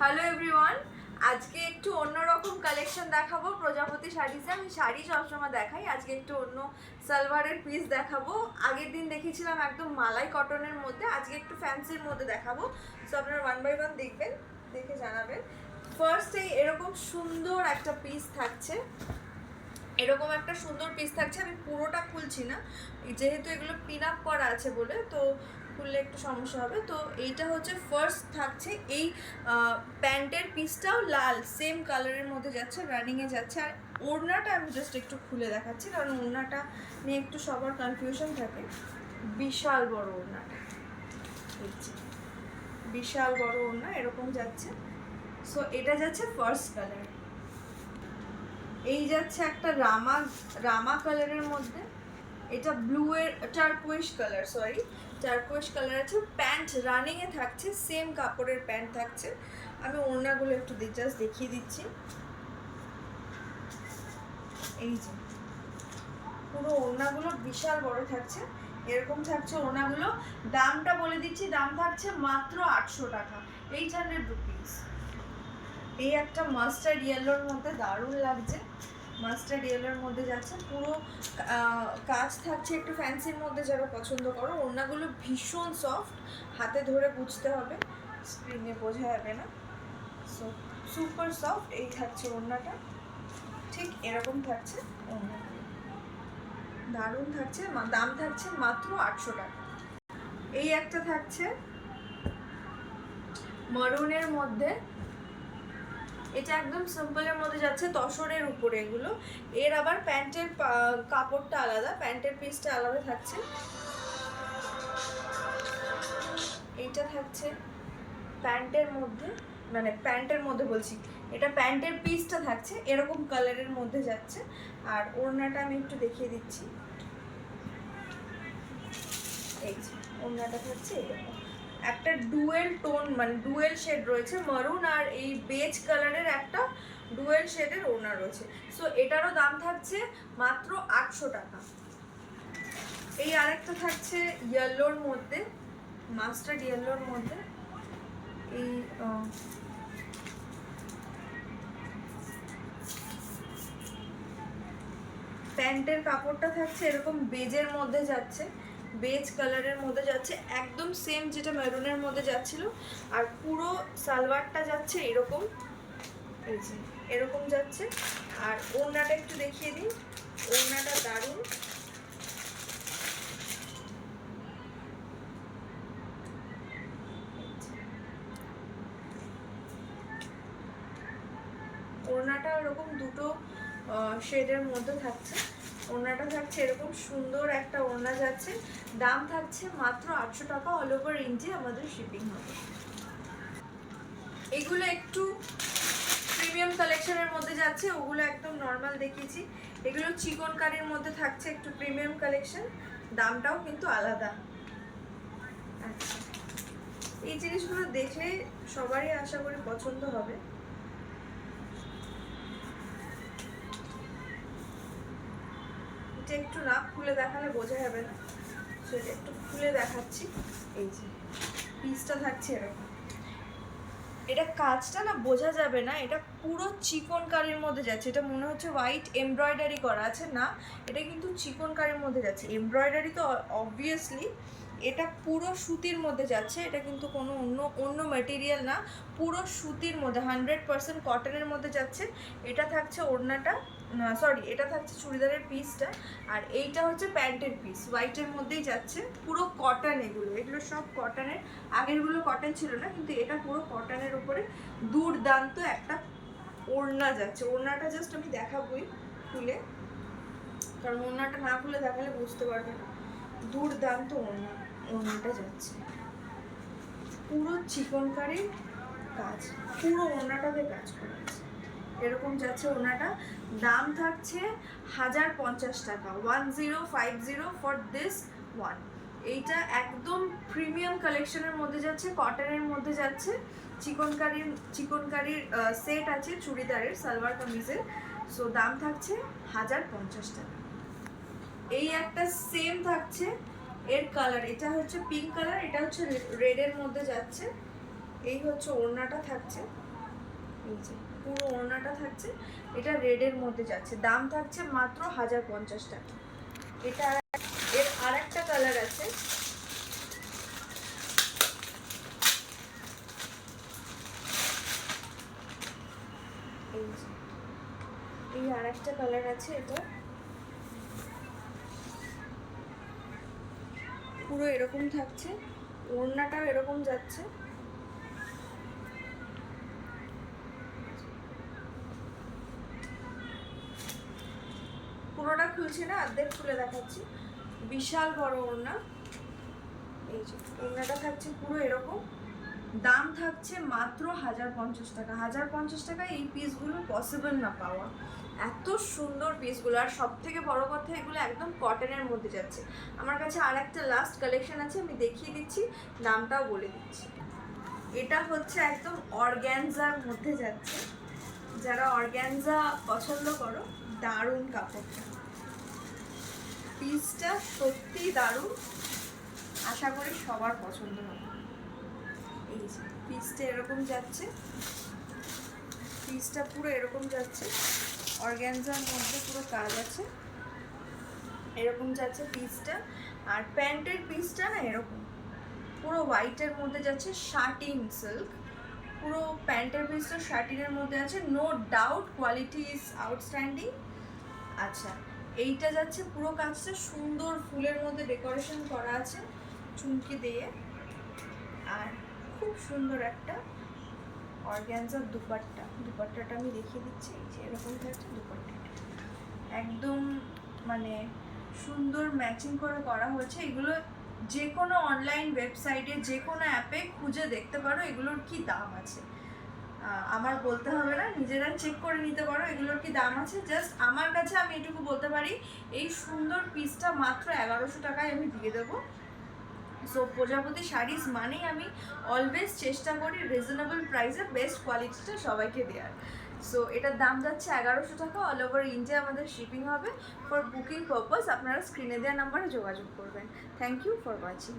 Hello everyone, আজকে একটু অন্যরকম কালেকশন দেখাবো প্রজাপতি শাড়িতে। আমি শাড়ি সবসময় দেখাই, আজকে একটু অন্য সালোয়ারের পিস দেখাবো। আগের দিন দেখিয়েছিলাম একদম মালাই কটনের মধ্যে, আজকে একটু ফ্যান্সির মধ্যে দেখাবো। সো আপনারা ওয়ান বাই ওয়ান দেখবেন, দেখে জানাবেন। ফার্স্টেই এরকম সুন্দর একটা পিস থাকছে, এরকম একটা সুন্দর পিস থাকছে। আমি পুরোটা খুলছি না, যেহেতু এগুলো পিন আপ করা আছে বলে, তো খুললে একটু সমস্যা হবে। তো এইটা হচ্ছে ফার্স্ট থাকছে। এই প্যান্টের পিসটাও লাল সেম কালারের মধ্যে যাচ্ছে, রানিংয়ে যাচ্ছে। আর ওড়নাটা আমি জাস্ট একটু খুলে দেখাচ্ছি, কারণ ওড়নাটা নিয়ে একটু সবার কনফিউশন থাকে। বিশাল বড় ওড়নাটা, বিশাল বড় ওড়না এরকম যাচ্ছে। সো এটা যাচ্ছে ফার্স্ট কালার। এই যাচ্ছে একটা রামা রামা কালারের মধ্যে, এটা ব্লু এর টার্কুইশ কালার, সরি টার্কুইশ কালার আছে। প্যান্ট রানিং এ থাকছে, সেম কাপড়ের প্যান্ট থাকছে। আমি ওড়নাগুলো একটু জাস্ট দেখিয়ে দিচ্ছি। এই যে পুরো ওড়নাগুলো বিশাল বড় থাকছে, এরকম থাকছে ওড়নাগুলো। দামটা বলে দিচ্ছি, দাম থাকছে মাত্র 800 টাকা, 800 রুপিস। এই একটা মাস্টার্ড ইয়েলোর মধ্যে দারুণ লাগছে, মাস্টার্ড ইয়েলোর মধ্যে যাচ্ছে, পুরো কাজ থাকছে একটু ফ্যান্সির মধ্যে। যারা পছন্দ করো, ওড়নাগুলো ভীষণ সফট, হাতে ধরে বুঝতে হবে, স্ক্রিনে বোঝা যাবে না। সো সুপার সফট এই থাকছে ওড়নাটা, ঠিক এরকম থাকছে ওড়না, দারুণ থাকছে। দাম থাকছে মাত্র 800 টাকা। এই একটা থাকছে মারুনের মধ্যে, এটা একদম সিম্পলের মধ্যে যাচ্ছে, তসরের উপরে এগুলো। এর আবার প্যান্টের কাপড়টা আলাদা, প্যান্টের পিসটা আলাদা থাকছে। এইটা থাকছে প্যান্টের মধ্যে, মানে প্যান্টের মধ্যে বলছি, এটা প্যান্টের পিসটা থাকছে এরকম কালারের মধ্যে যাচ্ছে। আর ওড়নাটা আমি একটু দেখিয়ে দিচ্ছি, এই যে ওড়নাটা থাকছে এরকম একটা ডুয়েল টোন, মানে ডুয়েল শেড রয়েছে, মারুন আর এই বেজ কালারের একটা ডুয়েল শেডের ওড়না রয়েছে। সো এটারও দাম থাকছে মাত্র 800 টাকা। এই আরেকটা থাকছে ইয়েলোর মধ্যে, মাস্টার্ড ইয়েলোর মধ্যে। এই প্যান্টের কাপড়টা থাকছে এরকম বেজের মধ্যে যাচ্ছে, বেজ কালারের মধ্যে যাচ্ছে, একদম সেম যেটা মেরুনের মধ্যে যাচ্ছিল। আর পুরো সালোয়ারটা যাচ্ছে এরকম, এই যে এরকম যাচ্ছে। আর ওড়নাটা একটু দেখিয়ে দিই, ওড়নাটা দারুণ, ওড়নাটা এরকম দুটো শেডের মধ্যে থাকছে। ওড়নাটা থাকছে এরকম সুন্দর একটা ওড়না যাচ্ছে, দাম থাকছে মাত্র 800 টাকা। অল ওভার ইন্ডিয়া আমাদের শিপিং হবে। এগুলো একটু প্রিমিয়াম কালেকশনের মধ্যে যাচ্ছে, ওগুলো একদম নর্মাল দেখিয়েছি। এগুলো চিকনকারির মধ্যে থাকছে, একটু প্রিমিয়াম কালেকশন, দামটাও কিন্তু আলাদা। আচ্ছা, এই জিনিসগুলো দেখলে সবারই আশা করি পছন্দ হবে। এটা একটু না খুলে দেখালে বোঝা যাবে না, সেটা একটু খুলে দেখাচ্ছি। এই যে পিসটা থাকছে এরকম, এটা কাজটা না বোঝা যাবে না, এটা পুরো চিকনকারির মধ্যে যাচ্ছে। এটা মনে হচ্ছে হোয়াইট এমব্রয়ডারি করা আছে, না এটা কিন্তু চিকনকারির মধ্যে যাচ্ছে। এমব্রয়ডারি তো অবভিয়াসলি, এটা পুরো সুতির মধ্যে যাচ্ছে, এটা কিন্তু কোনো অন্য ম্যাটেরিয়াল না, পুরো সুতির মধ্যে 100% কটনের মধ্যে যাচ্ছে। এটা থাকছে ওড়নাটা, সরি এটা থাকছে চুড়িদারের পিসটা। আর এইটা হচ্ছে প্যান্টের পিস, হোয়াইটের মধ্যেই যাচ্ছে, পুরো কটন। এগুলো সব কটনের, আগেরগুলো কটন ছিল না, কিন্তু এটা পুরো কটনের উপরে দুর্দান্ত একটা ওড়না যাচ্ছে। ওড়নাটা জাস্ট আমি দেখাবই খুলে, কারণ ওড়নাটা না খুলে দেখালে বুঝতে পারবে না। দুর্দান্ত ওড়নাটা যাচ্ছে, পুরো চিকনকারির কাজ, পুরো ওড়নাটাতে কাজ করা আছে, এরকম যাচ্ছে ওড়নাটা। দাম থাকছে 1050 টাকা, 1050 ফর দিস ওয়ান। এইটা একদম প্রিমিয়াম কালেকশনের মধ্যে যাচ্ছে, কটনের মধ্যে যাচ্ছে, চিকনকারির সেট আছে চুড়িদারের, সালোয়ার কামিজের। সো দাম থাকছে 1050 টাকা। এই একটা সেম থাকছে, এর কালার এটা হচ্ছে পিঙ্ক কালার, এটা হচ্ছে রেডের মধ্যে যাচ্ছে। এই হচ্ছে ওড়নাটা থাকছে, এই যে পুরো ওড়নাটা থাকছে। এটা রেডের মধ্যে যাচ্ছে, দাম থাকছে মাত্র 1050 টাকা। এটা এর আরেকটা কালার আছে, এই যে এই আরেকটা কালার আছে। এটা পুরো এরকম থাকছে, ওড়নাটাও এরকম যাচ্ছে। পুরোটা খুলছি না, অর্ধেক খুলে দেখাচ্ছি। বিশাল বড় ওড়না, এই যে ওড়নাটা থাকছে পুরো এরকম। দাম থাকছে মাত্র 1050 টাকা। 1050 টাকায় এই পিসগুলো পসিবল না পাওয়া, এত সুন্দর পিসগুলো। আর সব থেকে বড় কথা, এগুলো একদম কটনের মধ্যে যাচ্ছে। আমার কাছে আর একটা লাস্ট কালেকশন আছে, আমি দেখিয়ে দিচ্ছি, দামটাও বলে দিচ্ছি। এটা হচ্ছে একদম অর্গ্যানজার মধ্যে যাচ্ছে। যারা অর্গ্যানজা পছন্দ করো, দারুণ কাপড়টা, পিসটা সত্যি দারুণ, আশা করি সবার পছন্দ হবে। এই যে পিসটা এরকম যাচ্ছে, পিসটা পুরো এরকম যাচ্ছে, অর্গ্যানজার মধ্যে পুরো কাজ আছে, এরকম যাচ্ছে পিসটা। আর প্যান্টের পিসটা না এরকম পুরো হোয়াইটের মধ্যে যাচ্ছে, শার্টিন সিল্ক। পুরো প্যান্টের পিসটা শার্টিনের মধ্যে আছে, no doubt quality is outstanding. আচ্ছা, এইটা যাচ্ছে পুরো কাজটা সুন্দর ফুলের মধ্যে ডেকোরেশন করা আছে চুমকি দিয়ে। আর খুব সুন্দর একটা অর্গ্যানজার দুপাট্টাটা আমি দেখিয়ে দিচ্ছি, এই যে এরকম থাকছে দুপাট্টাটা, একদম মানে সুন্দর ম্যাচিং করে করা হয়েছে। এগুলো যে কোনো অনলাইন ওয়েবসাইটে, যে কোনো অ্যাপে খুঁজে দেখতে পারো এগুলোর কি দাম আছে। আমার বলতে হবে না, নিজেরা চেক করে নিতে পারো এগুলোর কি দাম আছে। জাস্ট আমার কাছে আমি এটুকু বলতে পারি, এই সুন্দর পিসটা মাত্র 1100 টাকায় আমি দিয়ে দেবো। সো প্রজাপতি শাড়িজ মানেই আমি অলওয়েজ চেষ্টা করি রিজনেবল প্রাইসে বেস্ট কোয়ালিটিটা সবাইকে দেওয়ার। সো এটার দাম যাচ্ছে 1100 টাকা, অল ওভার ইন্ডিয়া আমাদের শিপিং হবে। ফর বুকিং পারপাস আপনারা স্ক্রিনে দেওয়া নাম্বারে যোগাযোগ করবেন। Thank you for watching.